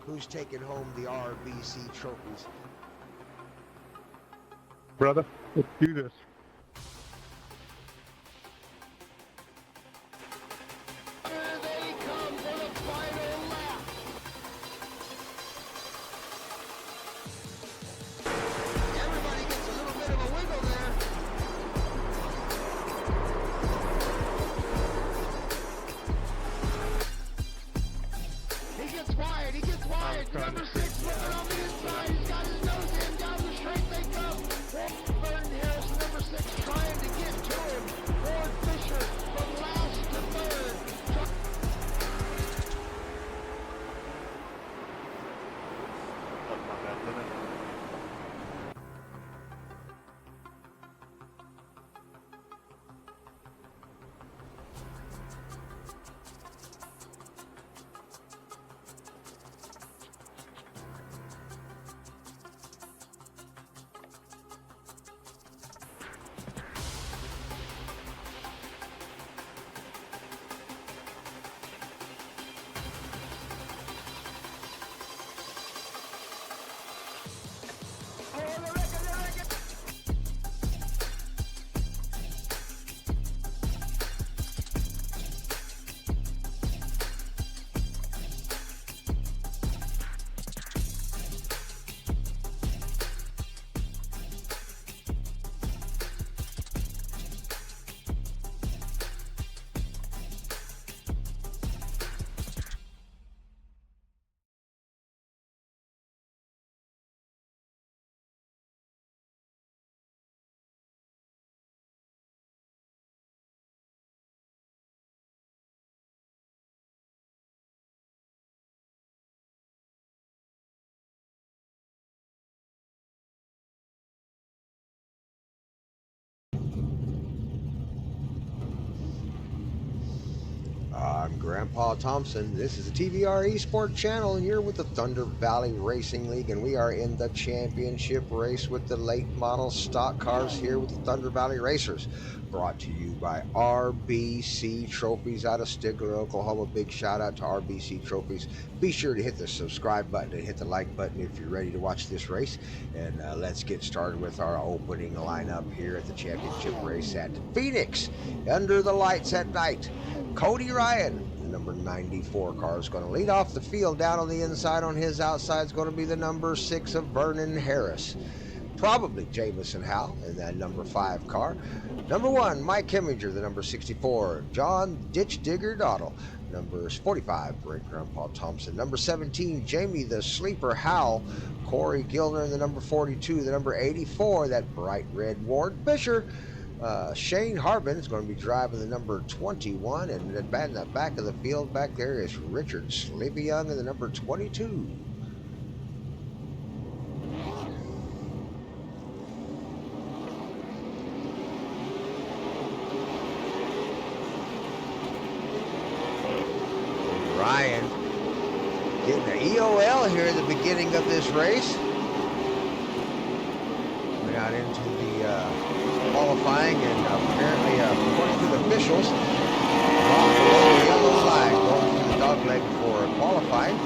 who's taking home the RBC trophies. Brother, let's do this. Here they come for the final lap. Everybody gets a little bit of a wiggle there. He gets wide, Number 6 looking on the inside. He's got his nose in. Down the straight they go. Burton Harris, number 6, trying to get to him. Ward Fisher from last to third. I'm Grandpa Thompson. This is the TVR Esports channel, and you're with the Thunder Valley Racing League, and we are in the championship race with the late model stock cars here with the Thunder Valley Racers. Brought to you by RBC Trophies out of Stigler, Oklahoma. Big shout out to RBC Trophies. Be sure to hit the subscribe button and hit the like button if you're ready to watch this race. And let's get started with our opening lineup here at the championship race at Phoenix. Under the lights at night, Cody Ryan, the number 94 car, is going to lead off the field. Down on the inside on his outside is going to be the number 6 of Vernon Harris. Probably Jamison Howell in that number 5 car. Number 1, Mike Heminger, the number 64. John Ditch Digger Dottle. Numbers 45, Great Grandpa Thompson. Number 17, Jamie the Sleeper Howell. Corey Gilner in the number 42. The number 84, that bright red Ward Fisher. Shane Harbin is going to be driving the number 21, and in the back of the field back there is Richard Sleepy Young in the number 22. Ryan getting the EOL here at the beginning of this race. We got into the qualifying, and apparently, according to the officials, off the yellow flag going through the dog leg for qualifying.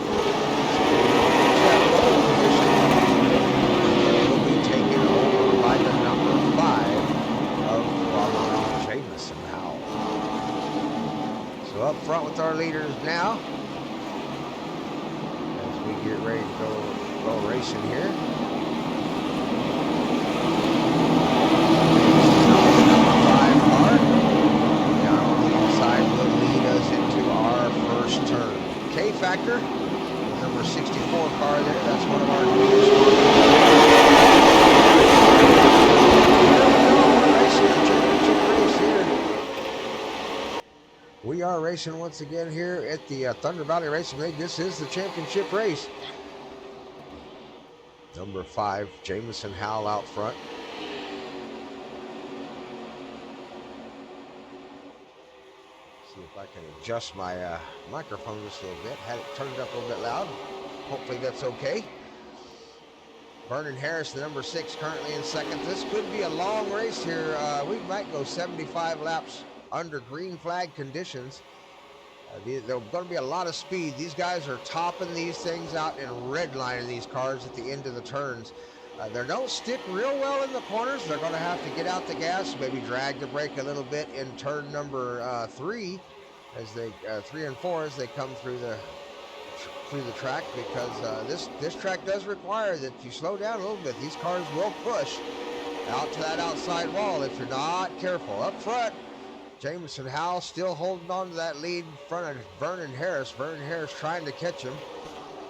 Will be taken over by the number 5 of Jamison Howell. So up front with our leaders now, as we get ready to go racing here. Factor, number 64 car there. That's one of our We are racing once again here at the Thunder Valley Racing League. This is the championship race. Number 5, Jamison Howell out front. See if I can adjust my microphone just a little bit. Had it turned up a little bit loud. Hopefully that's okay. Vernon Harris, the number 6, currently in second. This could be a long race here. We might go 75 laps under green flag conditions There's going to be a lot of speed. These guys are topping these things out and redlining these cars at the end of the turns. They don't stick real well in the corners. They're going to have to get out the gas, maybe drag the brake a little bit in turn number 3, as they 3 and 4 as they come through the track, because this track does require that you slow down a little bit. These cars will push out to that outside wall if you're not careful. Up front, Jamison Howell still holding on to that lead in front of Vernon Harris. Vernon Harris trying to catch him.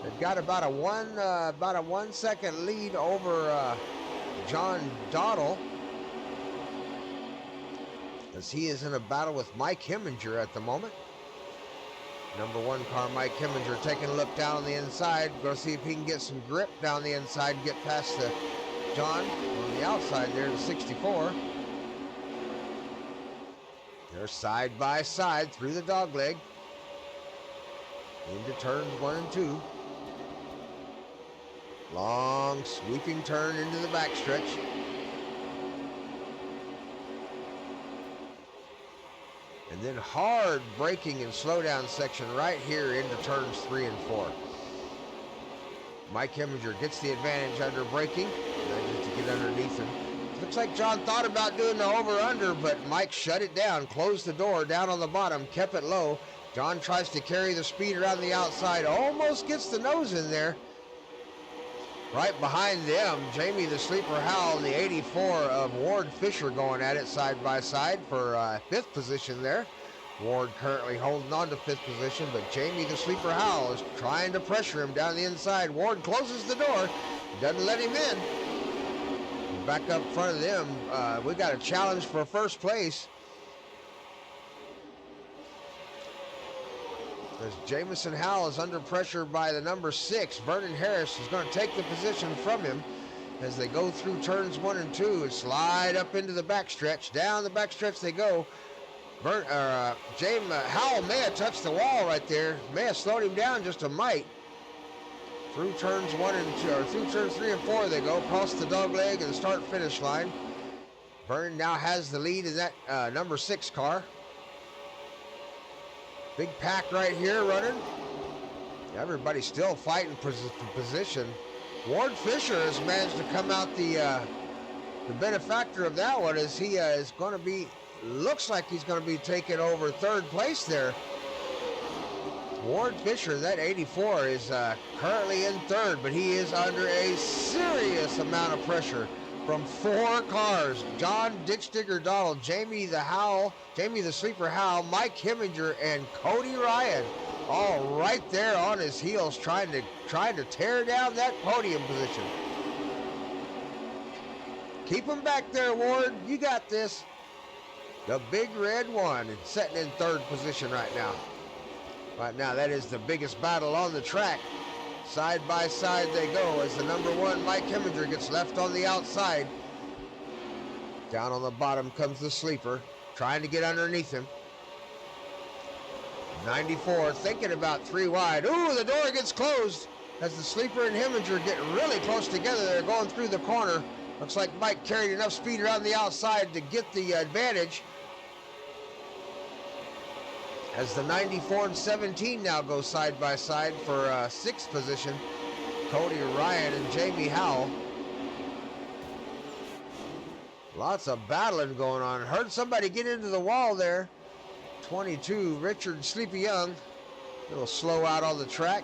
They've got about a 1 second lead over John Dottle, as he is in a battle with Mike Heminger at the moment. Number 1 car, Mike Heminger, taking a look down on the inside. Go see if he can get some grip down the inside and get past the John on the outside there to 64. They're side by side through the dogleg into turns 1 and 2. Long sweeping turn into the backstretch. And then hard braking and slowdown section right here into turns 3 and 4. Mike Heminger gets the advantage under braking, manages to get underneath him. Looks like John thought about doing the over-under, but Mike shut it down, closed the door down on the bottom, kept it low. John tries to carry the speed around the outside, almost gets the nose in there. Right behind them, Jamie the Sleeper Howell and the 84 of Ward Fisher going at it side by side for 5th position there. Ward currently holding on to 5th position, but Jamie the Sleeper Howell is trying to pressure him down the inside. Ward closes the door, doesn't let him in. Back up front of them, we got a challenge for first place. As Jamison Howell is under pressure by the number 6, Vernon Harris is going to take the position from him as they go through turns 1 and 2 and slide up into the backstretch. Down the backstretch they go. Howell may have touched the wall right there, may have slowed him down just a mite. Through turns 1 and 2, or through turns 3 and 4 they go, across the dogleg and the start-finish line. Vernon now has the lead in that number 6 car. Big pack right here running. Everybody's still fighting for position. Ward Fisher has managed to come out the benefactor of that one, as he is going to be, looks like he's going to be taking over 3rd place there. Ward Fisher, that 84, is currently in 3rd, but he is under a serious amount of pressure from 4 cars. John Ditch Digger Dottle, Jamie the Sleeper Howell, Mike Heminger, and Cody Ryan, all right there on his heels, trying to tear down that podium position. Keep him back there, Ward. You got this. The big red one sitting in 3rd position right now. Right now, that is the biggest battle on the track. Side by side they go as the number 1, Mike Heminger, gets left on the outside. Down on the bottom comes the Sleeper, trying to get underneath him. 94 thinking about 3 wide. Ooh, the door gets closed as the Sleeper and Heminger get really close together. They're going through the corner. Looks like Mike carried enough speed around the outside to get the advantage. As the 94 and 17 now go side by side for 6th position, Cody Ryan and Jamie Howell. Lots of battling going on. Heard somebody get into the wall there. 22, Richard Sleepy Young. A little slow out on the track.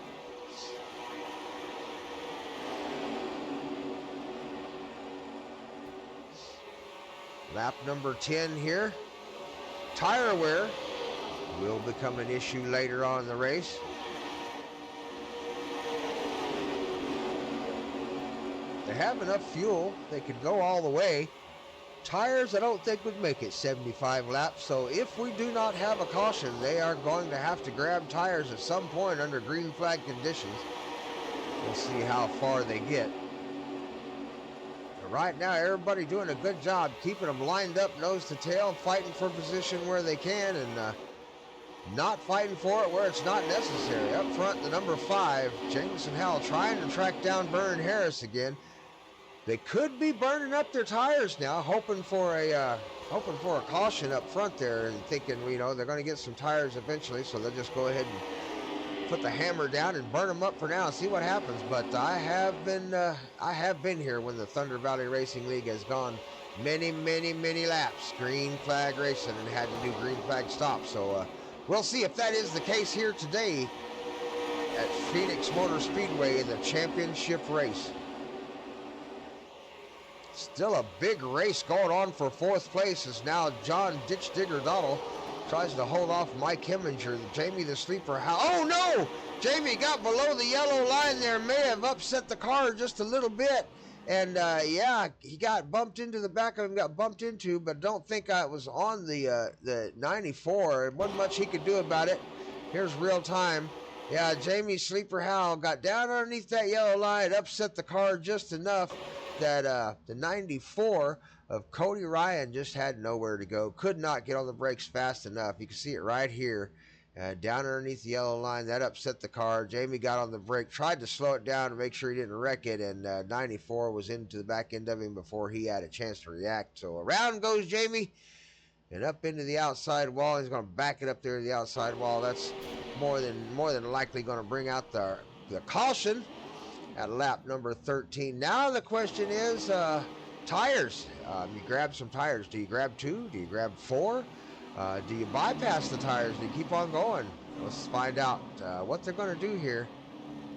Lap number 10 here. Tire wear will become an issue later on in the race. They have enough fuel. They could go all the way. Tires, I don't think would make it 75 laps. So if we do not have a caution, they are going to have to grab tires at some point under green flag conditions. We'll see how far they get. But right now, everybody doing a good job keeping them lined up nose to tail, fighting for position where they can, and not fighting for it where it's not necessary. Up front, the number 5, Jamison Howell, trying to track down Vernon Harris again. They could be burning up their tires now, hoping for a hoping for a caution up front there and thinking, you know, they're going to get some tires eventually, so they'll just go ahead and put the hammer down and burn them up for now and see what happens. But I have been here when the Thunder Valley Racing League has gone many laps, green flag racing, and had to do green flag stops. So we'll see if that is the case here today at Phoenix Motor Speedway in the championship race. Still a big race going on for fourth place as now John Ditch Digger Donald tries to hold off Mike Heminger. Jamie the Sleeper. Oh no! Jamie got below the yellow line there. May have upset the car just a little bit. And yeah, he got bumped into the back of him, got bumped into, but don't think I was on the 94. There wasn't much he could do about it. Here's real time. Yeah, Jamie Sleeper Howell got down underneath that yellow line, upset the car just enough that the 94 of Cody Ryan just had nowhere to go. Could not get on the brakes fast enough. You can see it right here. Down underneath the yellow line, that upset the car. Jamie got on the brake, tried to slow it down to make sure he didn't wreck it, and 94 was into the back end of him before he had a chance to react. So around goes Jamie, and up into the outside wall. He's going to back it up there to the outside wall. That's more than likely going to bring out the caution at lap number 13. Now the question is tires. You grab some tires. Do you grab 2? Do you grab 4? Do you bypass the tires? Do you keep on going? Let's find out what they're going to do here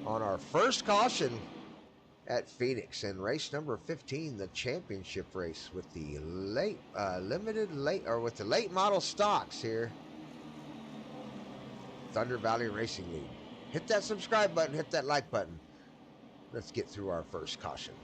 on our first caution at Phoenix in race number 15, the championship race with the late model stocks here. Thunder Valley Racing League. Hit that subscribe button, hit that like button. Let's get through our first caution.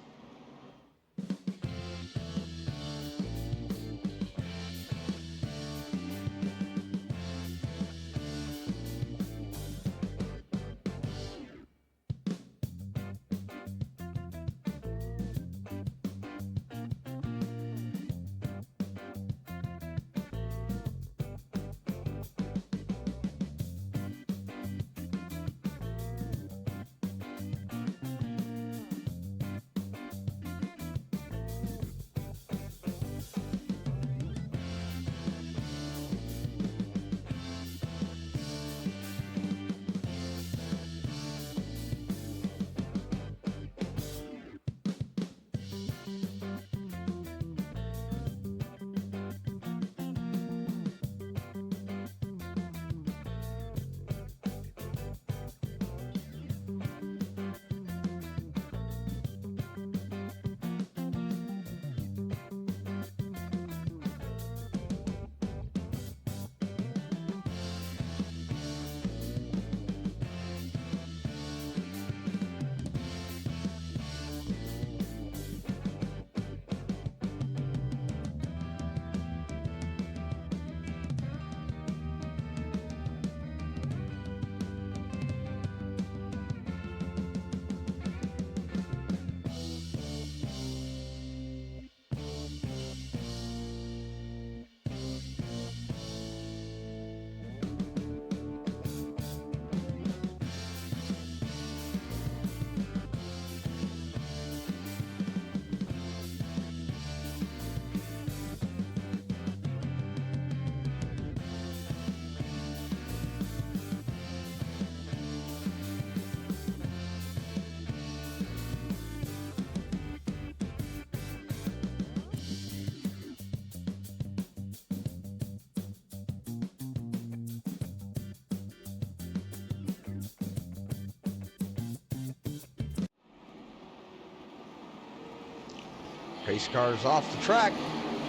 Pace cars off the track.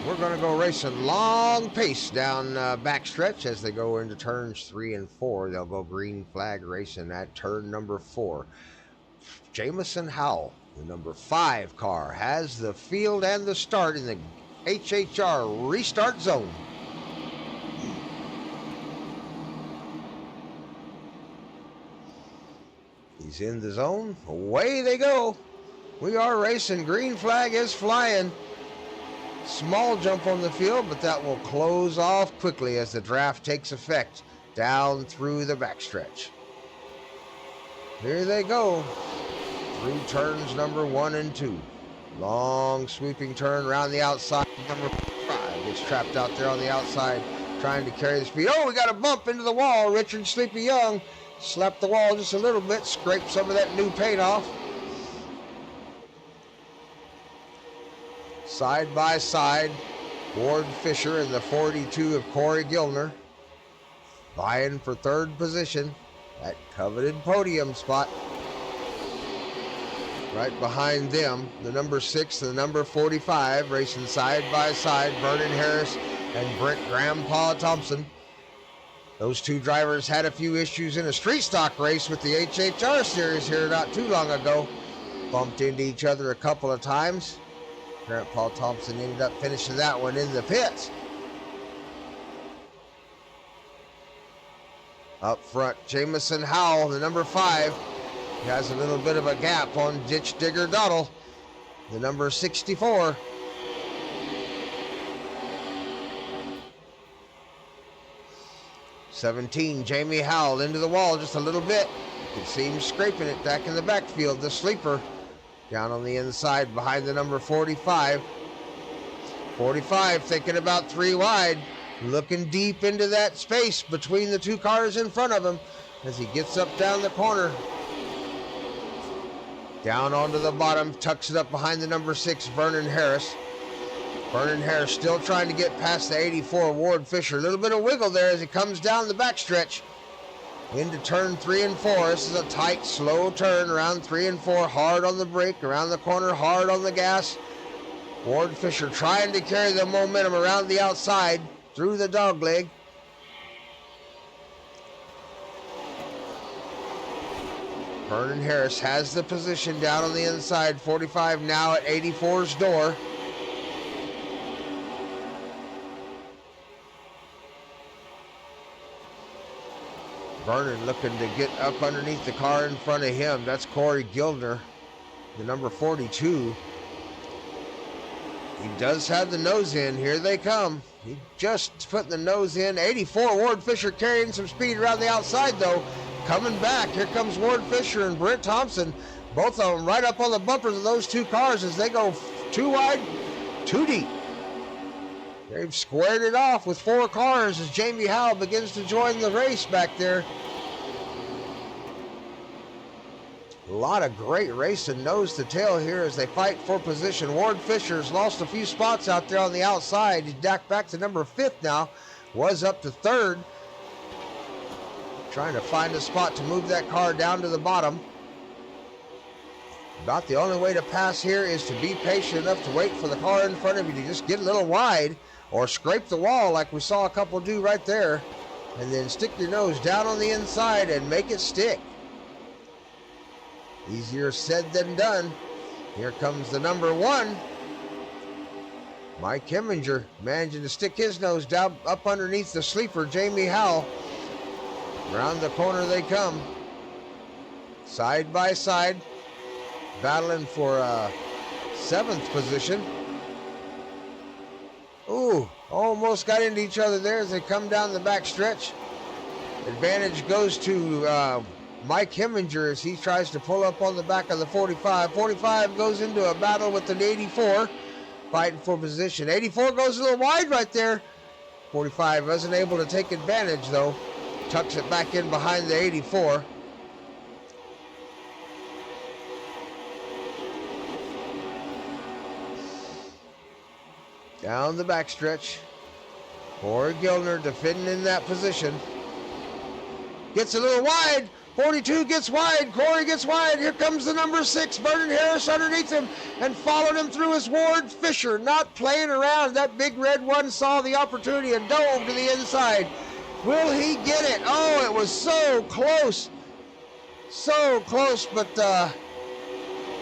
We're going to go racing long pace down backstretch as they go into turns 3 and 4. They'll go green flag racing at turn number 4. Jamison Howell, the number 5 car, has the field and the start in the HHR restart zone. He's in the zone. Away they go. We are racing. Green flag is flying. Small jump on the field, but that will close off quickly as the draft takes effect down through the backstretch. Here they go through turns number 1 and 2. Long sweeping turn around the outside, number 5. Gets trapped out there on the outside, trying to carry the speed. Oh, we got a bump into the wall. Richard Sleepy Young slapped the wall just a little bit, scraped some of that new paint off. Side by side, Ward Fisher and the 42 of Corey Gilner vying for third position, that coveted podium spot. Right behind them, the number 6 and the number 45 racing side by side, Vernon Harris and Brent Grandpa Thompson. Those two drivers had a few issues in a street stock race with the HHR series here not too long ago. Bumped into each other a couple of times. Grandpa Thompson ended up finishing that one in the pits. Up front, Jamison Howell, the number 5. He has a little bit of a gap on Ditch Digger Doddle, the number 64. '17, Jamie Howell into the wall just a little bit. You can see him scraping it back in the backfield. The sleeper down on the inside behind the number 45. 45 thinking about 3 wide, looking deep into that space between the two cars in front of him as he gets up down the corner. Down onto the bottom, tucks it up behind the number 6, Vernon Harris. Vernon Harris still trying to get past the 84, Ward Fisher. A little bit of wiggle there as he comes down the backstretch into turn 3 and 4. This is a tight, slow turn around 3 and 4. Hard on the brake, around the corner, hard on the gas. Ward Fisher trying to carry the momentum around the outside through the dogleg. Vernon Harris has the position down on the inside. 45 now at 84's door. Vernon looking to get up underneath the car in front of him. That's Corey Gilner, the number 42. He does have the nose in. Here they come. He just putting the nose in. 84, Ward Fisher carrying some speed around the outside though. Coming back, here comes Ward Fisher and Brent Thompson. Both of them right up on the bumpers of those two cars as they go 2 wide, 2 deep. They've squared it off with 4 cars as Jamie Howell begins to join the race back there. A lot of great racing nose to tail here as they fight for position. Ward Fisher's lost a few spots out there on the outside. He's back to number 5th now. Was up to 3rd. Trying to find a spot to move that car down to the bottom. About the only way to pass here is to be patient enough to wait for the car in front of you to just get a little wide or scrape the wall like we saw a couple do right there, and then stick your nose down on the inside and make it stick. Easier said than done. Here comes the number 1. Mike Heminger managing to stick his nose down up underneath the sleeper, Jamie Howell. Around the corner they come. Side by side. Battling for 7th position. Ooh, almost got into each other there as they come down the back stretch. Advantage goes to Mike Heminger as he tries to pull up on the back of the 45. 45 goes into a battle with the 84, fighting for position. 84 goes a little wide right there. 45 wasn't able to take advantage though. Tucks it back in behind the 84. Down the backstretch. Corey Gilner defending in that position. Gets a little wide. 42 gets wide. Corey gets wide. Here comes the number 6, Vernon Harris underneath him and followed him through his Ward Fisher. Not playing around. That big red one saw the opportunity and dove to the inside. Will he get it? Oh, it was so close. So close, but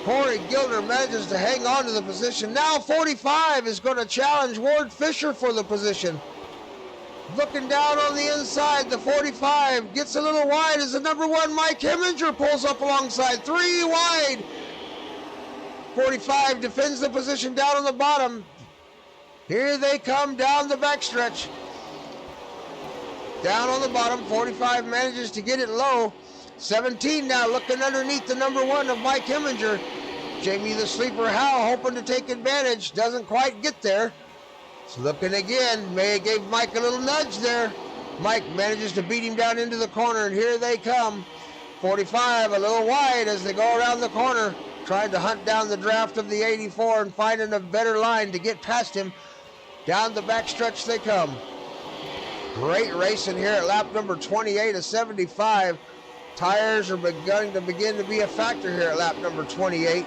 Corey Gilner manages to hang on to the position. Now 45 is going to challenge Ward Fisher for the position. Looking down on the inside, the 45 gets a little wide as the number 1, Mike Heminger, pulls up alongside. 3 wide. 45 defends the position down on the bottom. Here they come down the backstretch. Down on the bottom, 45 manages to get it low. 17 now looking underneath the number 1 of Mike Heminger. Jamie the Sleeper Howell hoping to take advantage. Doesn't quite get there. It's looking again. May have gave Mike a little nudge there. Mike manages to beat him down into the corner, and here they come. 45 a little wide as they go around the corner, trying to hunt down the draft of the 84 and finding a better line to get past him. Down the backstretch they come. Great racing here at lap number 28 of 75. Tires are begin to be a factor here at lap number 28.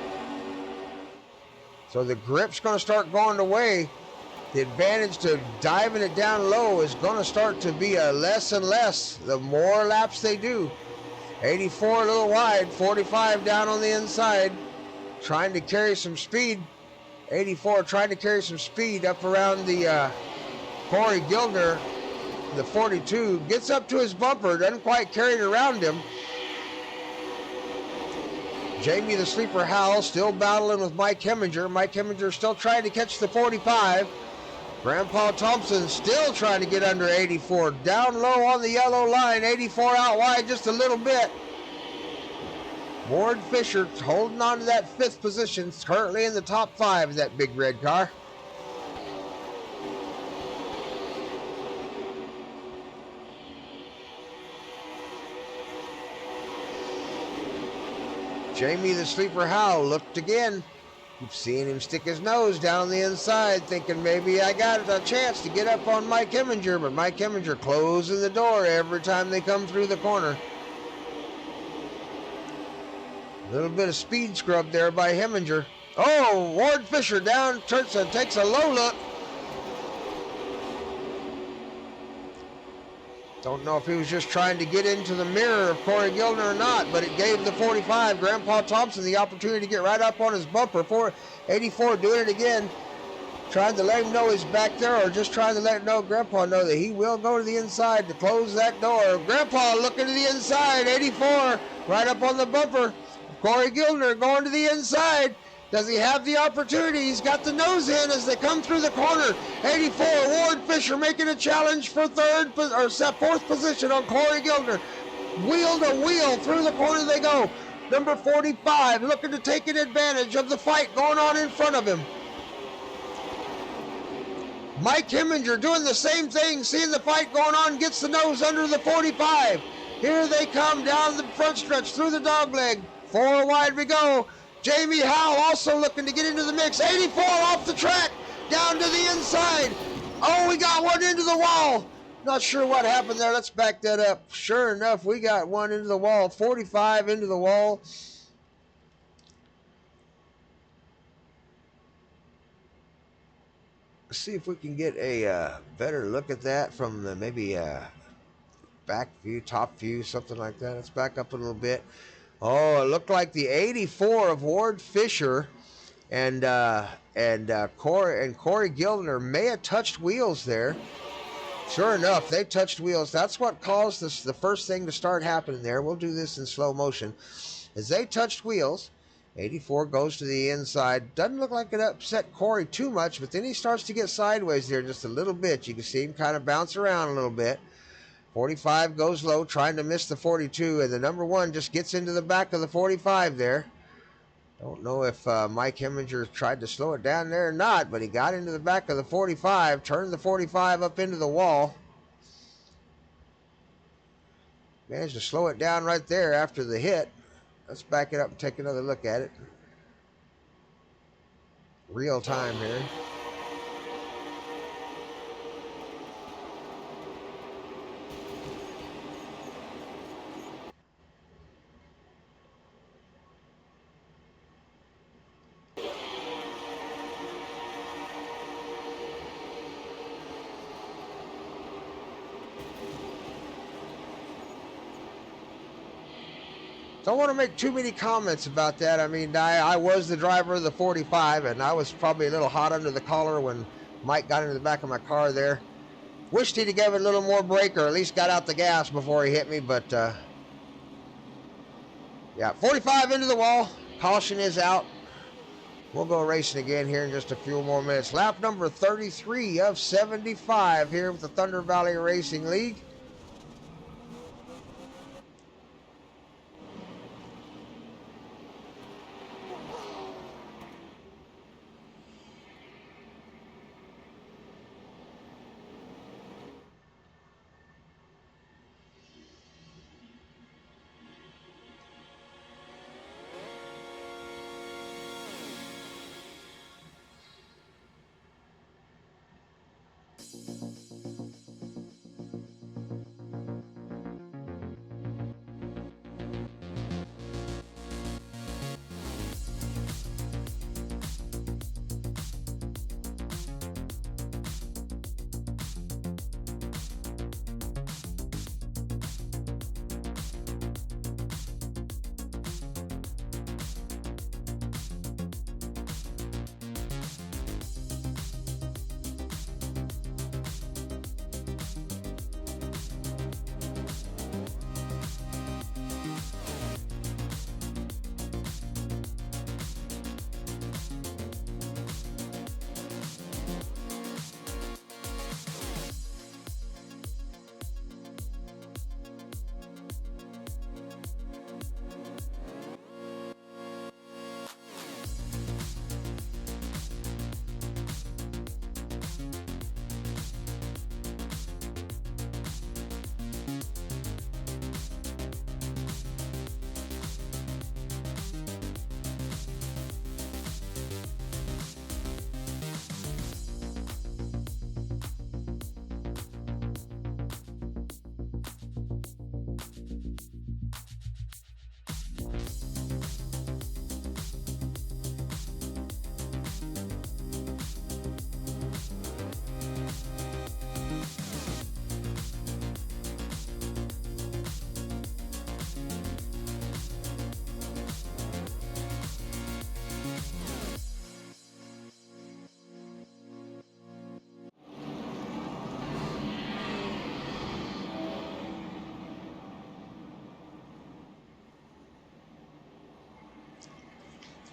So the grip's going to start going away. The advantage to diving it down low is going to start to be a less and less the more laps they do. 84 a little wide, 45 down on the inside, trying to carry some speed. 84 trying to carry some speed up around the Corey Gildner. The 42 gets up to his bumper, doesn't quite carry it around him. Jamie the Sleeper Howell still battling with Mike Heminger. Mike Heminger still trying to catch the 45. Grandpa Thompson still trying to get under 84. Down low on the yellow line. 84 out wide just a little bit. Ward Fisher holding on to that 5th position. Currently in the top 5 of that big red car. Jamie the Sleeper Howell looked again. You've seen him stick his nose down on the inside, thinking maybe I got a chance to get up on Mike Heminger, but Mike Heminger closing the door every time they come through the corner. A little bit of speed scrub there by Heminger. Oh, Ward Fisher down, takes a low look. Don't know if he was just trying to get into the mirror of Corey Gildner or not, but it gave the 45, Grandpa Thompson, the opportunity to get right up on his bumper. 84 doing it again, trying to let him know he's back there, or just trying to let Grandpa know that he will go to the inside to close that door. Grandpa looking to the inside, 84 right up on the bumper. Corey Gildner going to the inside. Does he have the opportunity? He's got the nose in as they come through the corner. 84, Ward Fisher making a challenge for 4th position on Corey Gildner. Wheel to wheel through the corner they go. Number 45 looking to take an advantage of the fight going on in front of him. Mike Heminger doing the same thing, seeing the fight going on, gets the nose under the 45. Here they come down the front stretch through the dogleg. 4 wide we go. Jamie Howell also looking to get into the mix. 84 off the track, down to the inside. Oh, we got one into the wall. Not sure what happened there. Let's back that up. Sure enough, we got one into the wall. 45 into the wall. Let's see if we can get a better look at that from the maybe back view, top view, something like that. Let's back up a little bit. Oh, it looked like the 84 of Ward Fisher and Corey Gildner may have touched wheels there. Sure enough, they touched wheels. That's what caused this, the first thing to start happening there. We'll do this in slow motion. As they touched wheels, 84 goes to the inside. Doesn't look like it upset Corey too much, but then he starts to get sideways there just a little bit. You can see him kind of bounce around a little bit. 45 goes low, trying to miss the 42, and the number 1 just gets into the back of the 45 there. Don't know if Mike Heminger tried to slow it down there or not, but he got into the back of the 45, turned the 45 up into the wall. Managed to slow it down right there after the hit. Let's back it up and take another look at it. Real time here. Don't want to make too many comments about that. I mean, I was the driver of the 45, and I was probably a little hot under the collar when Mike got into the back of my car there. Wished he'd have given it a little more brake, or at least got out the gas before he hit me, but yeah, 45 into the wall. Caution is out. We'll go racing again here in just a few more minutes. Lap number 33 of 75 here with the Thunder Valley Racing League.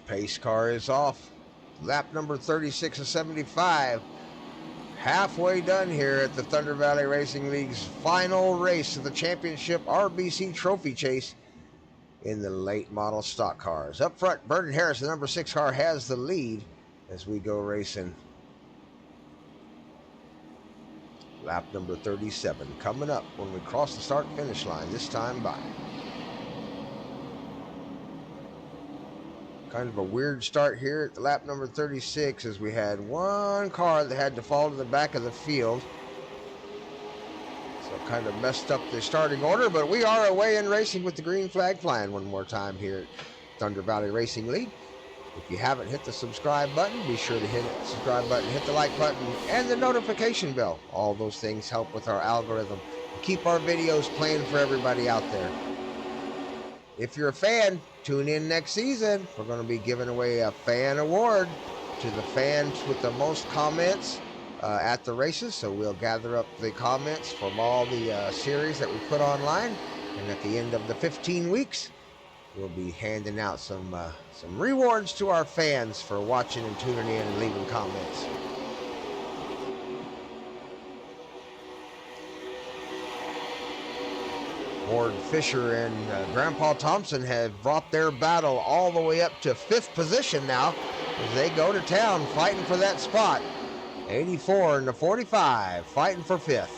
Pace car is off. Lap number 36 of 75. Halfway done here at the Thunder Valley Racing League's final race of the championship RBC Trophy Chase in the late model stock cars. Up front, Vernon Harris, the number 6 car, has the lead as we go racing. Lap number 37 coming up when we cross the start finish line this time by. Kind of a weird start here at the lap number 36 as we had one car that had to fall to the back of the field. So kind of messed up the starting order, but we are away in racing with the green flag flying one more time here at Thunder Valley Racing League. If you haven't hit the subscribe button, be sure to hit the subscribe button, hit the like button, and the notification bell. All those things help with our algorithm. Keep our videos playing for everybody out there. If you're a fan, tune in next season. We're going to be giving away a fan award to the fans with the most comments at the races. So we'll gather up the comments from all the series that we put online. And at the end of the 15 weeks, we'll be handing out some rewards to our fans for watching and tuning in and leaving comments. Ward Fisher and Grandpa Thompson have brought their battle all the way up to 5th position now as they go to town fighting for that spot. 84 and the 45 fighting for 5th.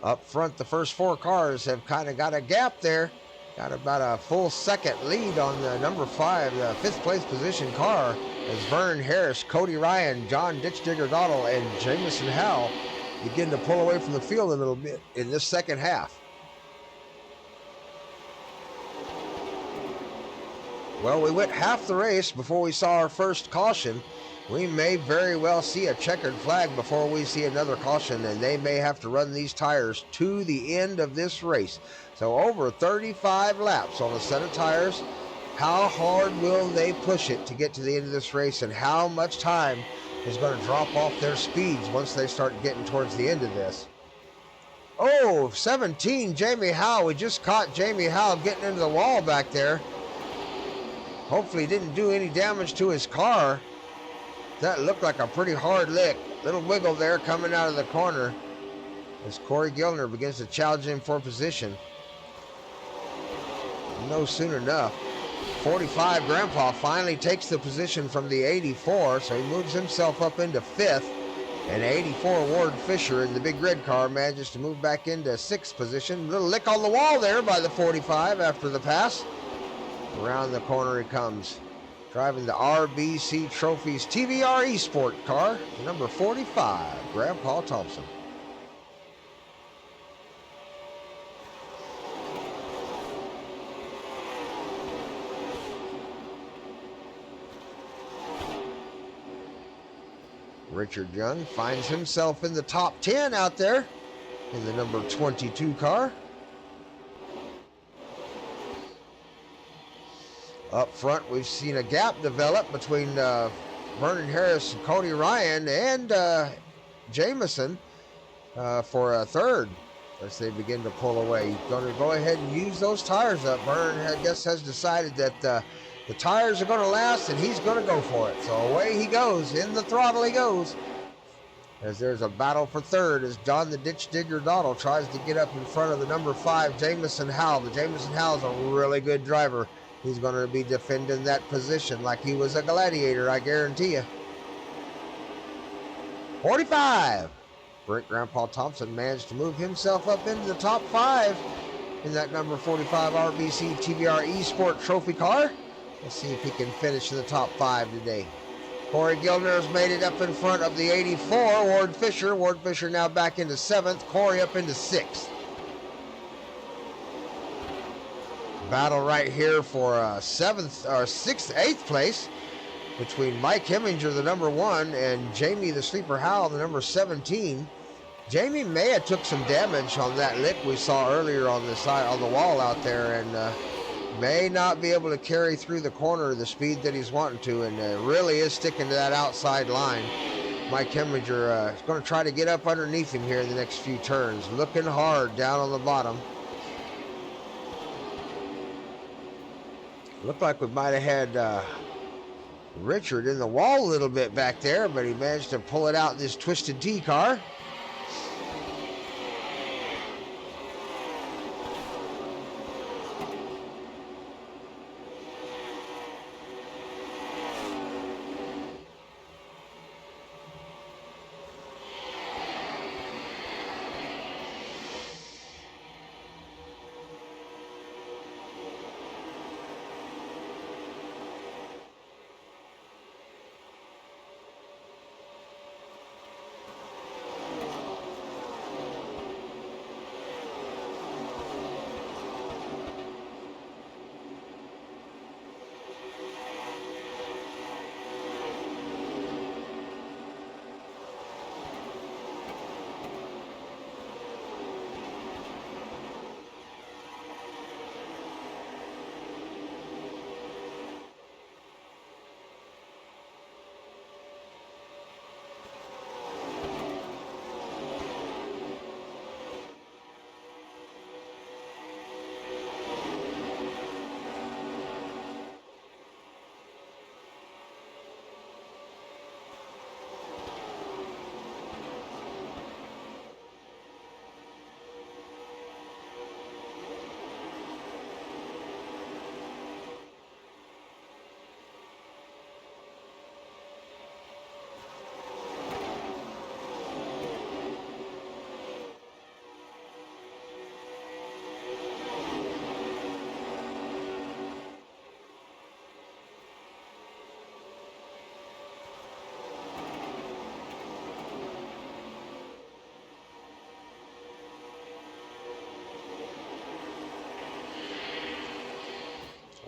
Up front, the first 4 cars have kind of got a gap there. Got about a full second lead on the number 5, the 5th place position car as Vernon Harris, Cody Ryan, John Ditch Digger Doddle, and Jamison Howell begin to pull away from the field a little bit in this second half. Well, we went half the race before we saw our first caution. We may very well see a checkered flag before we see another caution, and they may have to run these tires to the end of this race. So over 35 laps on a set of tires. How hard will they push it to get to the end of this race, and how much time is going to drop off their speeds once they start getting towards the end of this? Oh, 17, Jamie Howell. We just caught Jamie Howell getting into the wall back there. Hopefully he didn't do any damage to his car. That looked like a pretty hard lick. Little wiggle there coming out of the corner as Corey Gilner begins to challenge him for position. No sooner enough. 45 Grandpa finally takes the position from the 84, so he moves himself up into 5th. And 84 Ward Fisher in the big red car manages to move back into 6th position. Little lick on the wall there by the 45 after the pass. Around the corner he comes, driving the RBC Trophies TVR Esport car, number 45, Grandpa Thompson. Richard Young finds himself in the top 10 out there in the number 22 car. Up front, we've seen a gap develop between Vernon Harris and Cody Ryan and Jamison for a third as they begin to pull away. He's going to go ahead and use those tires up. Vernon, I guess, has decided that the tires are going to last and he's going to go for it. So away he goes. In the throttle he goes. As there's a battle for third as John the Ditch Digger Doddle tries to get up in front of the number 5, Jamison Howell. The Jamison Howell's a really good driver. He's going to be defending that position like he was a gladiator, I guarantee you. 45. Brent Grandpa Thompson managed to move himself up into the top 5 in that number 45 RBC TVR Esport Trophy car. Let's see if he can finish in the top 5 today. Corey Gilner has made it up in front of the 84, Ward Fisher. Ward Fisher now back into 7th. Corey up into 6th. Battle right here for 7th or 6th, 8th place between Mike Heminger, the number 1, and Jamie the Sleeper Howell, the number 17. Jamie may have took some damage on that lick we saw earlier on the side on the wall out there, and may not be able to carry through the corner the speed that he's wanting to, and really is sticking to that outside line. Mike Heminger is going to try to get up underneath him here in the next few turns, looking hard down on the bottom. Looked like we might have had Richard in the wall a little bit back there, but he managed to pull it out in this Twisted Tea car.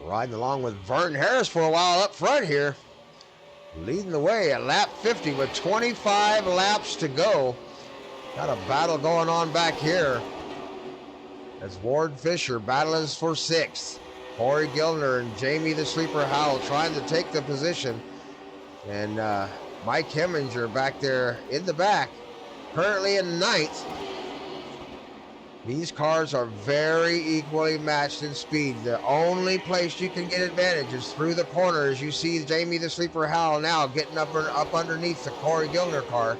Riding along with Vernon Harris for a while up front here. Leading the way at lap 50 with 25 laps to go. Got a battle going on back here as Ward Fisher battles for 6th. Corey Gilner and Jamie the Sleeper Howell trying to take the position. And Mike Heminger back there in the back, currently in 9th. These cars are very equally matched in speed. The only place you can get advantage is through the corner, as you see Jamie the Sleeper Howell now getting up underneath the Corey Gilner car.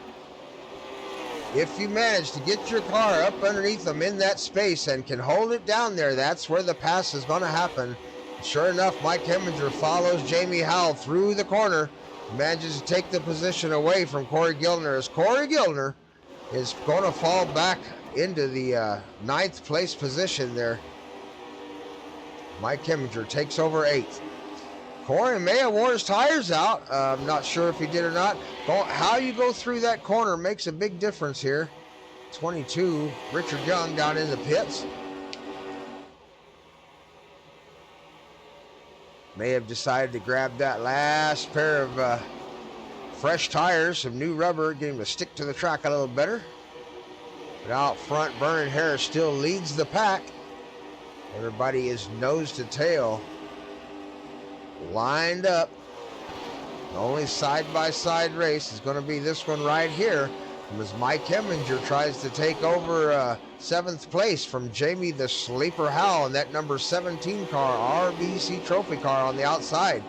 If you manage to get your car up underneath them in that space and can hold it down there, that's where the pass is going to happen. Sure enough, Mike Heminger follows Jamie Howell through the corner, manages to take the position away from Corey Gilner, as Corey Gilner is going to fall back into the 9th place position there. Mike Heminger takes over 8th. Corey may have wore his tires out. I'm not sure if he did or not. How you go through that corner makes a big difference here. 22, Richard Young down in the pits. May have decided to grab that last pair of fresh tires, some new rubber, get him to stick to the track a little better. But out front, Vernon Harris still leads the pack. Everybody is nose to tail, lined up. The only side-by-side race is going to be this one right here, as Mike Heminger tries to take over 7th place from Jamie the Sleeper Howell in that number 17 car, RBC Trophy car on the outside.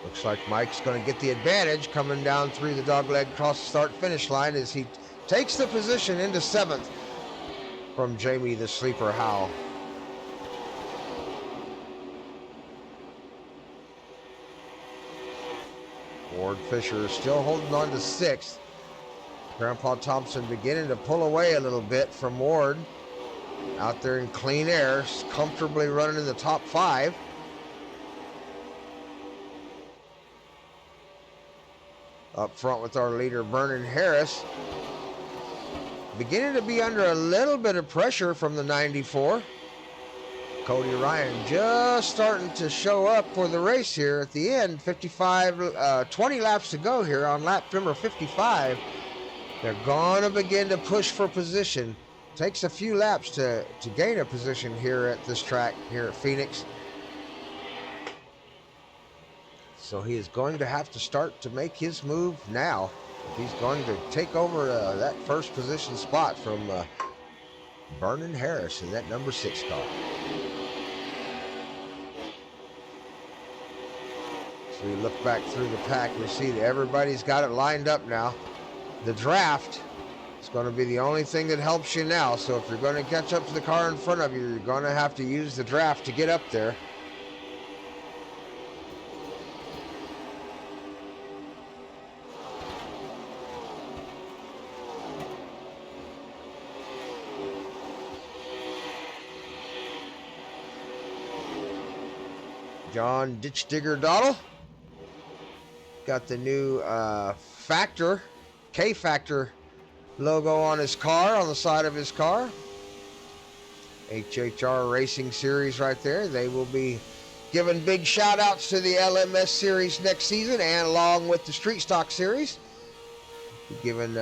Looks like Mike's going to get the advantage coming down through the dogleg across the start-finish line as he takes the position into 7th from Jamie the Sleeper Howell. Ward Fisher is still holding on to 6th. Grandpa Thompson beginning to pull away a little bit from Ward. Out there in clean air, comfortably running in the top 5. Up front with our leader, Vernon Harris. Beginning to be under a little bit of pressure from the 94. Cody Ryan just starting to show up for the race here at the end. 20 laps to go here on lap number 55. They're going to begin to push for position. Takes a few laps to gain a position here at this track here at Phoenix. So he is going to have to start to make his move now. He's going to take over that first position spot from Vernon Harris in that number 6 car. So we look back through the pack, we see that everybody's got it lined up now. The draft is going to be the only thing that helps you now. So if you're going to catch up to the car in front of you, you're going to have to use the draft to get up there. John Ditch Digger Dottle got the new Factor, K-Factor logo on his car, on the side of his car. HHR Racing Series right there. They will be giving big shout outs to the LMS Series next season, and along with the Street Stock Series. Giving,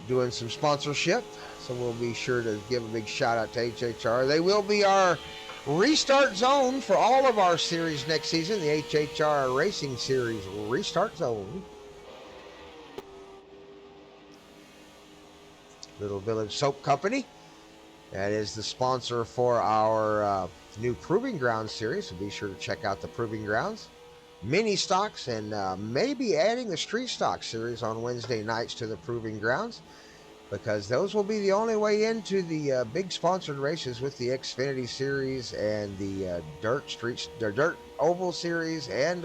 doing some sponsorship. So we'll be sure to give a big shout out to HHR. They will be our restart zone for all of our series next season. The HHR Racing Series restart zone. Little Village Soap Company. That is the sponsor for our new Proving Grounds series. So be sure to check out the Proving Grounds. Mini stocks and maybe adding the Street Stock Series on Wednesday nights to the Proving Grounds, because those will be the only way into the big sponsored races with the Xfinity Series and the Dirt Oval Series, and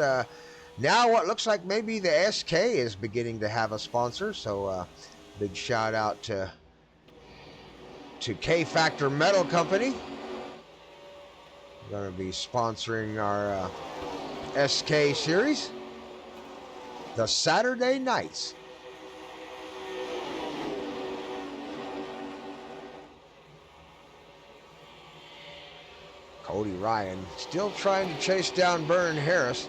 now what looks like maybe the SK is beginning to have a sponsor. So big shout out to K-Factor Metal Company. Going to be sponsoring our SK Series, the Saturday nights. Cody Ryan still trying to chase down Vernon Harris.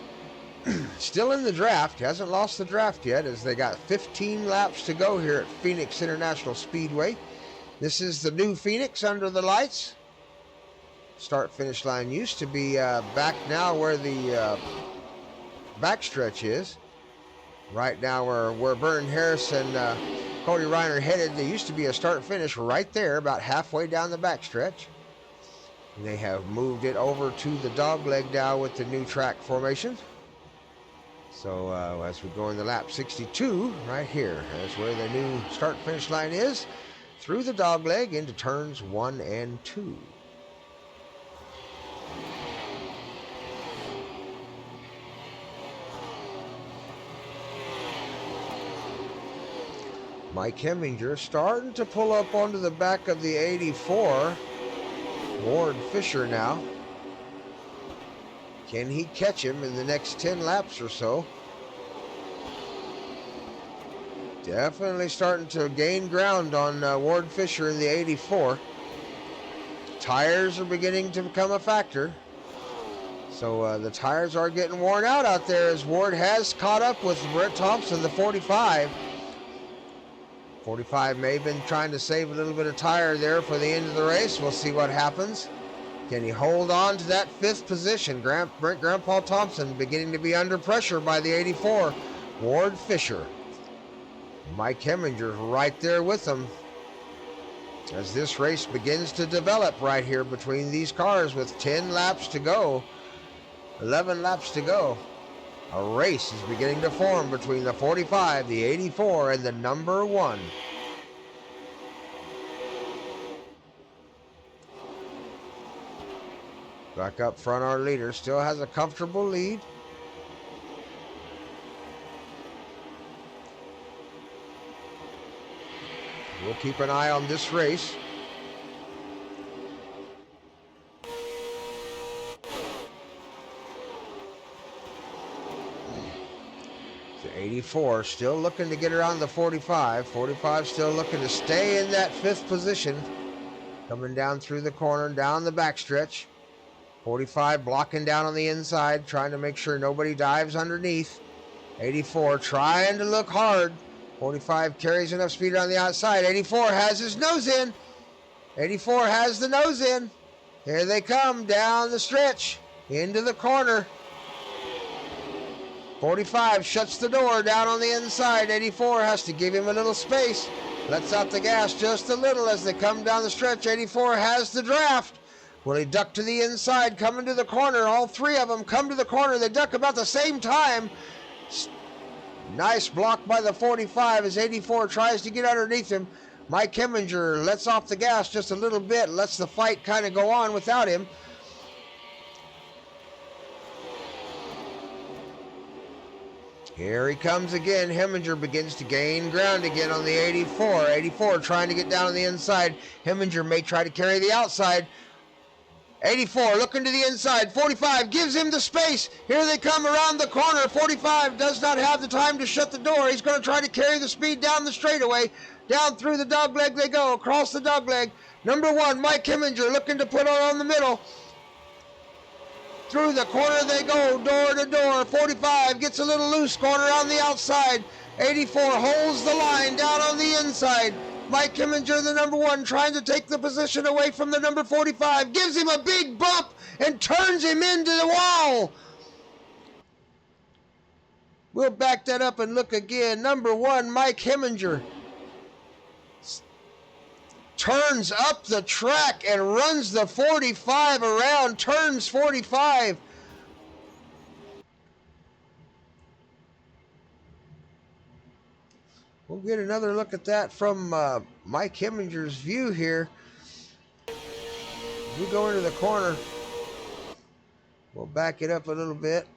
Still in the draft. He hasn't lost the draft yet, as they got 15 laps to go here at Phoenix International Speedway. This is the new Phoenix under the lights. Start-finish line used to be back now where the backstretch is. Right now where Vernon Harris and Cody Ryan are headed, there used to be a start-finish right there about halfway down the backstretch. They have moved it over to the dogleg now with the new track formation. So as we go into lap 62, right here, that's where the new start-finish line is, through the dogleg into turns 1 and 2. Mike Heminger starting to pull up onto the back of the 84. Ward Fisher now. Can he catch him in the next 10 laps or so? Definitely starting to gain ground on Ward Fisher in the 84. Tires are beginning to become a factor. So the tires are getting worn out there, as Ward has caught up with Brett Thompson, the 45. 45 may have been trying to save a little bit of tire there for the end of the race. We'll see what happens. Can he hold on to that 5th position? Grandpa Thompson beginning to be under pressure by the 84. Ward Fisher. Mike Heminger right there with him as this race begins to develop right here between these cars with 10 laps to go. 11 laps to go. A race is beginning to form between the 45, the 84, and the number 1. Back up front, our leader still has a comfortable lead. We'll keep an eye on this race. The 84 still looking to get around the 45. 45 still looking to stay in that 5th position. Coming down through the corner, down the backstretch. 45 blocking down on the inside, trying to make sure nobody dives underneath. 84 trying to look hard. 45 carries enough speed on the outside. 84 has his nose in. 84 has the nose in. Here they come down the stretch, into the corner. 45 shuts the door down on the inside. 84 has to give him a little space. Lets out the gas just a little as they come down the stretch. 84 has the draft. Will he duck to the inside, coming to the corner? All three of them come to the corner. They duck about the same time. Nice block by the 45 as 84 tries to get underneath him. Mike Heminger lets off the gas just a little bit, lets the fight kind of go on without him. Here he comes again. Heminger begins to gain ground again on the 84. 84 trying to get down on the inside. Heminger may try to carry the outside. 84 looking to the inside. 45 gives him the space. Here they come around the corner. 45 does not have the time to shut the door. He's going to try to carry the speed down the straightaway. Down through the dog leg they go. Across the dog leg. Number 1, Mike Heminger looking to put on the middle. Through the corner they go, door to door. 45 gets a little loose, going around the outside. 84 holds the line down on the inside. Mike Heminger, the number 1, trying to take the position away from the number 45. Gives him a big bump and turns him into the wall. We'll back that up and look again. Number 1, Mike Heminger turns up the track and runs the 45 around, turns 45. We'll get another look at that from Mike Heminger's view here. We go into the corner. We'll back it up a little bit.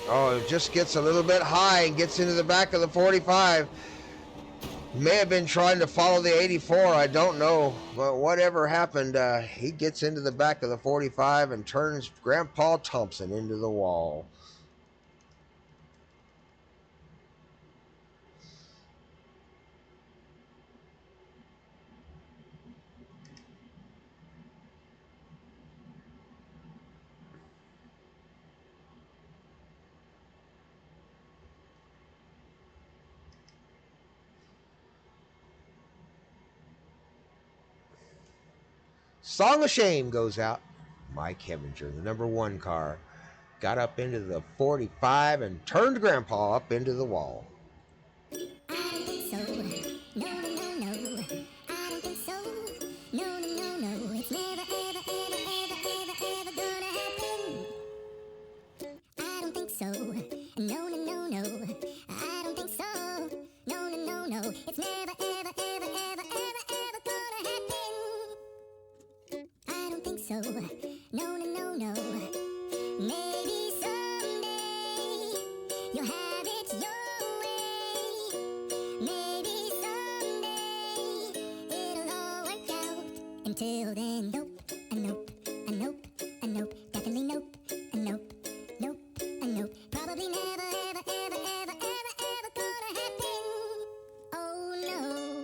Oh, it just gets a little bit high and gets into the back of the 45. May have been trying to follow the 84, I don't know. But whatever happened, he gets into the back of the 45 and turns Grandpa Thompson into the wall. Song of Shame goes out. Mike Heminger, the number 1 car, got up into the 45 and turned Grandpa up into the wall. Until then, nope, a nope, a nope, a nope, definitely nope, a nope, nope, a nope, probably never, ever, ever, ever, ever, ever gonna happen. Oh no.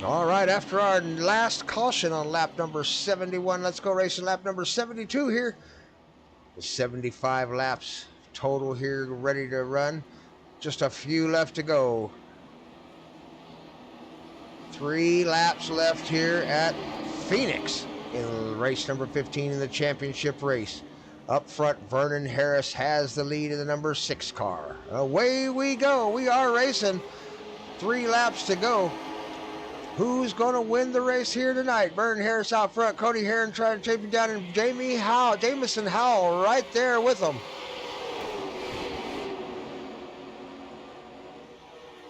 All right, after our last caution on lap number 71, let's go racing lap number 72 here. With 75 laps total here, ready to run. Just a few left to go. 3 laps left here at Phoenix in race number 15 in the championship race. Up front, Vernon Harris has the lead in the number 6 car. Away we go. We are racing. 3 laps to go. Who's going to win the race here tonight? Vernon Harris out front. Cody Heron trying to chase him down, and Jamison Howell right there with him.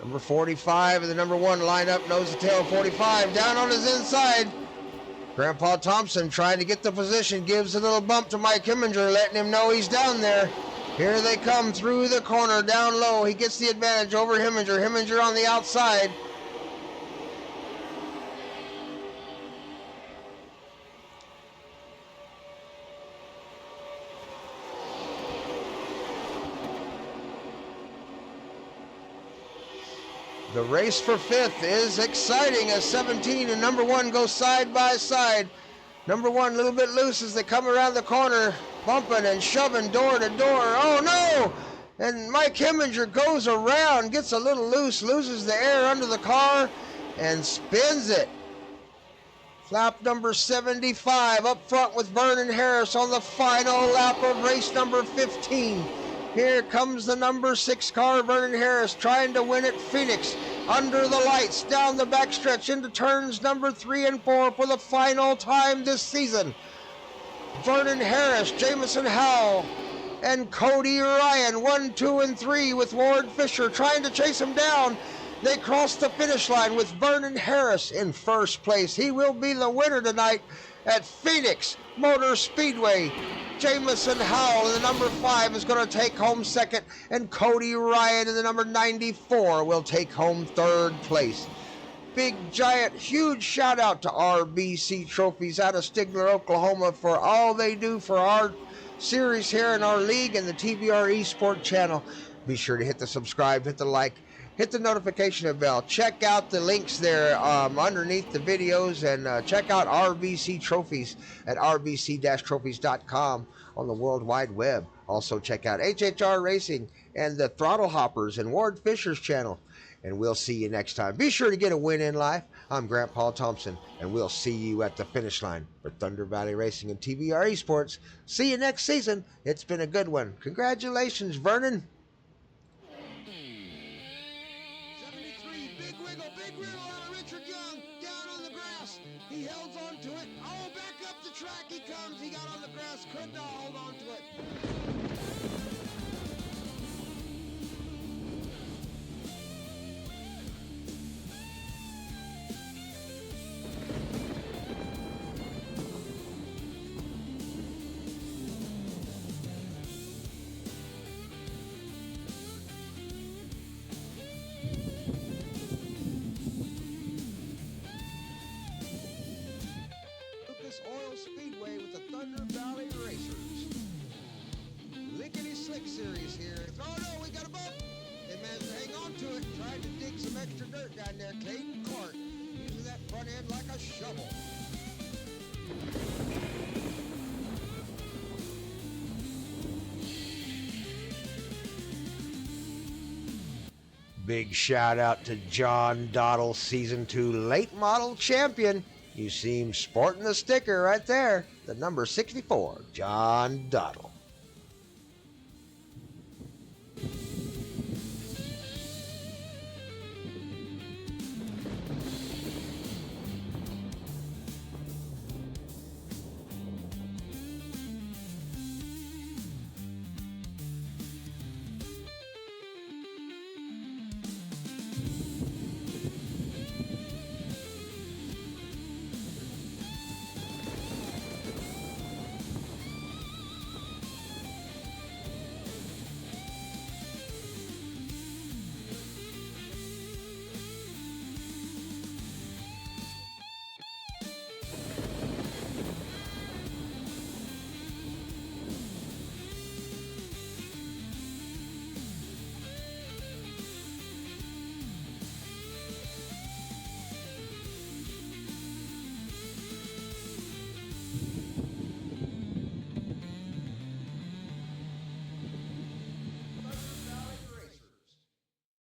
Number 45 in the number 1 lineup, nose to tail 45, down on his inside. Grandpa Thompson trying to get the position, gives a little bump to Mike Heminger, letting him know he's down there. Here they come through the corner, down low. He gets the advantage over Heminger. Heminger on the outside. The race for 5th is exciting as 17 and number 1 go side by side. Number 1 a little bit loose as they come around the corner, bumping and shoving door to door. Oh no! And Mike Heminger goes around, gets a little loose, loses the air under the car, and spins it. Lap number 75 up front with Vernon Harris on the final lap of race number 15. Here comes the number 6 car, Vernon Harris, trying to win at Phoenix. Under the lights, down the backstretch into turns number 3 and 4 for the final time this season. Vernon Harris, Jamison Howell, and Cody Ryan, 1, 2, and 3 with Ward Fisher trying to chase him down. They cross the finish line with Vernon Harris in first place. He will be the winner tonight at Phoenix Motor Speedway. Jamison Howell in the number 5 is going to take home second, and Cody Ryan in the number 94 will take home third place. Big, giant, huge shout out to RBC Trophies out of Stigler, Oklahoma for all they do for our series here in our league and the TVR Esport channel. Be sure to hit the subscribe, hit the like, hit the notification bell. Check out the links there underneath the videos, and check out RBC Trophies at rbc-trophies.com on the World Wide Web. Also check out HHR Racing and the Throttle Hoppers and Ward Fisher's channel. And we'll see you next time. Be sure to get a win in life. I'm Grandpa Thompson, and we'll see you at the finish line for Thunder Valley Racing and TVR Esports. See you next season. It's been a good one. Congratulations, Vernon. He held on to it. Oh, back up the track he comes. He got on the grass, could not hold on to it. Oil Speedway with the Thunder Valley Racers. Lickety Slick Series here. Oh no, we got a bump. They managed to hang on to it. Tried to dig some extra dirt down there. Clayton Clark using that front end like a shovel. Big shout out to John Dottle, Season 2 late model champion. You see him sporting the sticker right there, the number 64, John Dottle.